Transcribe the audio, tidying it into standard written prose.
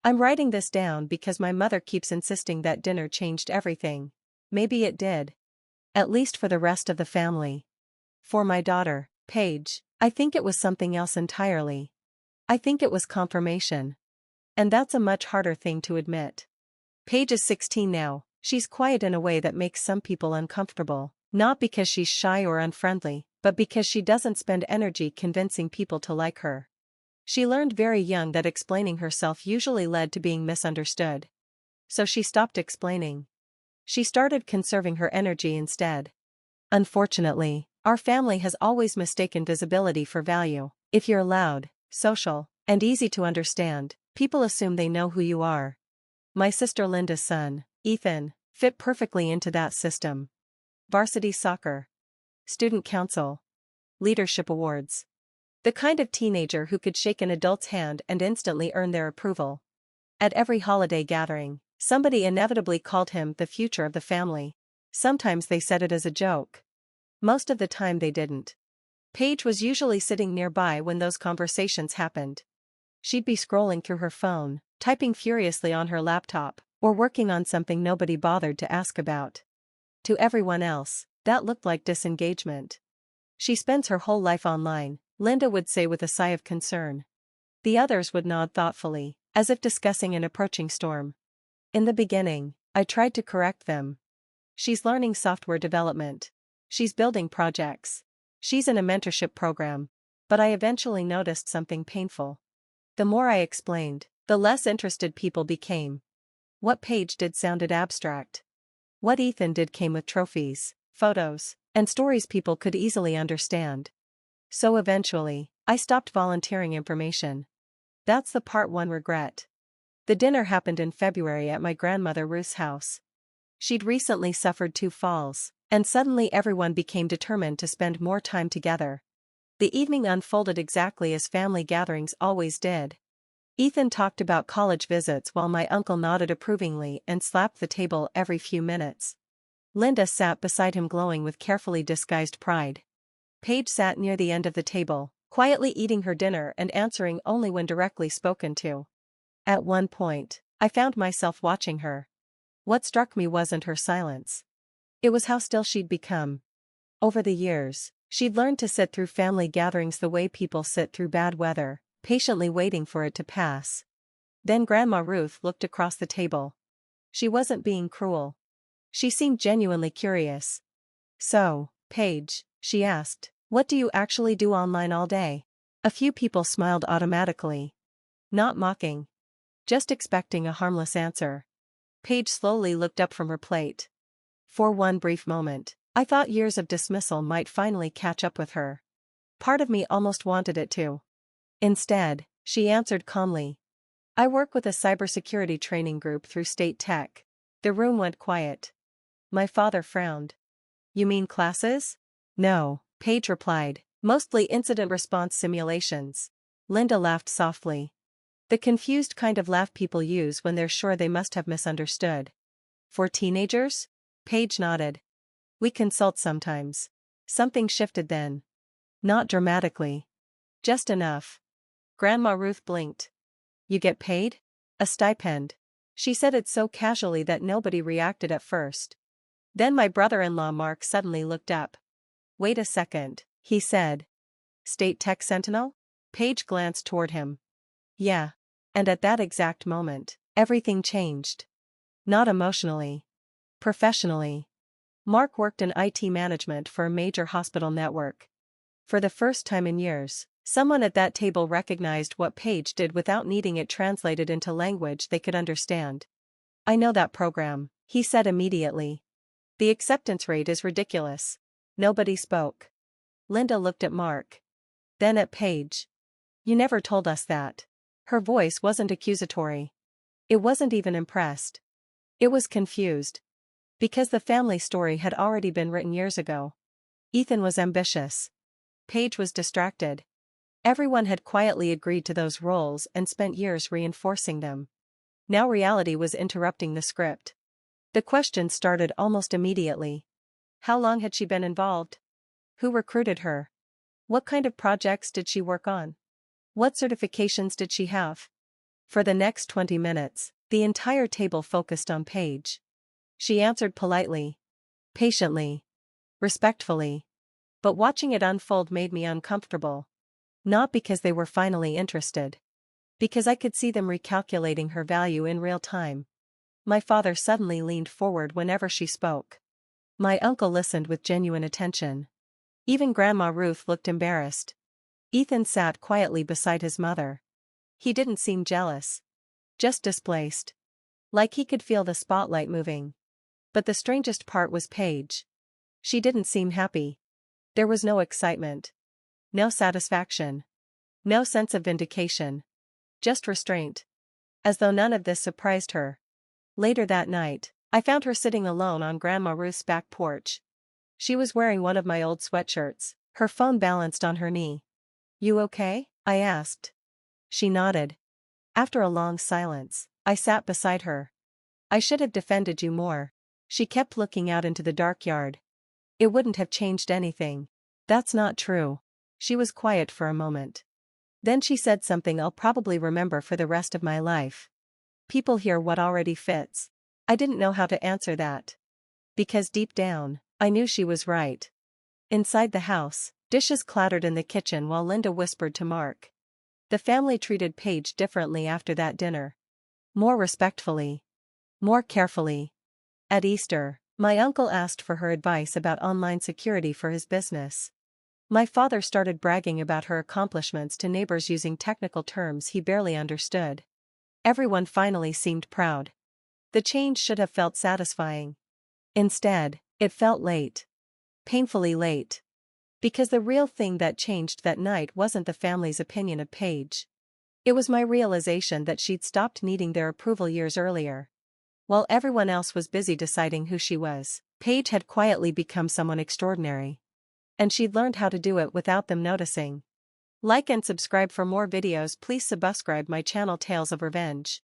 I'm writing this down because my mother keeps insisting that dinner changed everything. Maybe it did. At least for the rest of the family. For my daughter, Paige, I think it was something else entirely. I think it was confirmation. And that's a much harder thing to admit. Paige is 16 now. She's quiet in a way that makes some people uncomfortable, not because she's shy or unfriendly, but because she doesn't spend energy convincing people to like her. She learned very young that explaining herself usually led to being misunderstood. So she stopped explaining. She started conserving her energy instead. Unfortunately, our family has always mistaken visibility for value. If you're loud, social, and easy to understand, people assume they know who you are. My sister Linda's son, Ethan, fit perfectly into that system. Varsity soccer. Student council. Leadership awards. The kind of teenager who could shake an adult's hand and instantly earn their approval. At every holiday gathering, somebody inevitably called him the future of the family. Sometimes they said it as a joke. Most of the time they didn't. Paige was usually sitting nearby when those conversations happened. She'd be scrolling through her phone, typing furiously on her laptop, or working on something nobody bothered to ask about. To everyone else, that looked like disengagement. She spends her whole life online, Linda would say with a sigh of concern. The others would nod thoughtfully, as if discussing an approaching storm. In the beginning, I tried to correct them. She's learning software development. She's building projects. She's in a mentorship program. But I eventually noticed something painful. The more I explained, the less interested people became. What Paige did sounded abstract. What Ethan did came with trophies, photos, and stories people could easily understand. So eventually, I stopped volunteering information. That's the part one regret. The dinner happened in February at my grandmother Ruth's house. She'd recently suffered 2 falls, and suddenly everyone became determined to spend more time together. The evening unfolded exactly as family gatherings always did. Ethan talked about college visits while my uncle nodded approvingly and slapped the table every few minutes. Linda sat beside him glowing with carefully disguised pride. Paige sat near the end of the table, quietly eating her dinner and answering only when directly spoken to. At one point, I found myself watching her. What struck me wasn't her silence. It was how still she'd become. Over the years, she'd learned to sit through family gatherings the way people sit through bad weather, patiently waiting for it to pass. Then Grandma Ruth looked across the table. She wasn't being cruel. She seemed genuinely curious. "So, Paige," she asked, "what do you actually do online all day?" A few people smiled automatically. Not mocking. Just expecting a harmless answer. Paige slowly looked up from her plate. For one brief moment, I thought years of dismissal might finally catch up with her. Part of me almost wanted it to. Instead, she answered calmly. "I work with a cybersecurity training group through State Tech." The room went quiet. My father frowned. "You mean classes?" "No," Paige replied, "mostly incident response simulations." Linda laughed softly. The confused kind of laugh people use when they're sure they must have misunderstood. "For teenagers?" Paige nodded. "We consult sometimes." Something shifted then. Not dramatically. Just enough. Grandma Ruth blinked. "You get paid?" "A stipend." She said it so casually that nobody reacted at first. Then my brother-in-law Mark suddenly looked up. "Wait a second," he said. "State Tech Sentinel?" Paige glanced toward him. "Yeah." And at that exact moment, everything changed. Not emotionally. Professionally. Mark worked in IT management for a major hospital network. For the first time in years, someone at that table recognized what Paige did without needing it translated into language they could understand. "I know that program," he said immediately. "The acceptance rate is ridiculous." Nobody spoke. Linda looked at Mark. Then at Paige. "You never told us that." Her voice wasn't accusatory. It wasn't even impressed. It was confused. Because the family story had already been written years ago. Ethan was ambitious. Paige was distracted. Everyone had quietly agreed to those roles and spent years reinforcing them. Now reality was interrupting the script. The questions started almost immediately. How long had she been involved? Who recruited her? What kind of projects did she work on? What certifications did she have? For the next 20 minutes, the entire table focused on Paige. She answered politely, patiently, respectfully. But watching it unfold made me uncomfortable. Not because they were finally interested. Because I could see them recalculating her value in real time. My father suddenly leaned forward whenever she spoke. My uncle listened with genuine attention. Even Grandma Ruth looked embarrassed. Ethan sat quietly beside his mother. He didn't seem jealous. Just displaced. Like he could feel the spotlight moving. But the strangest part was Paige. She didn't seem happy. There was no excitement. No satisfaction. No sense of vindication. Just restraint. As though none of this surprised her. Later that night, I found her sitting alone on Grandma Ruth's back porch. She was wearing one of my old sweatshirts, her phone balanced on her knee. "You okay?" I asked. She nodded. After a long silence, I sat beside her. "I should have defended you more." She kept looking out into the dark yard. "It wouldn't have changed anything." "That's not true." She was quiet for a moment. Then she said something I'll probably remember for the rest of my life. "People hear what already fits." I didn't know how to answer that. Because deep down, I knew she was right. Inside the house, dishes clattered in the kitchen while Linda whispered to Mark. The family treated Paige differently after that dinner. More respectfully. More carefully. At Easter, my uncle asked for her advice about online security for his business. My father started bragging about her accomplishments to neighbors using technical terms he barely understood. Everyone finally seemed proud. The change should have felt satisfying. Instead, it felt late. Painfully late. Because the real thing that changed that night wasn't the family's opinion of Paige. It was my realization that she'd stopped needing their approval years earlier. While everyone else was busy deciding who she was, Paige had quietly become someone extraordinary. And she'd learned how to do it without them noticing. Like and subscribe for more videos. Please subscribe my channel Tales of Revenge.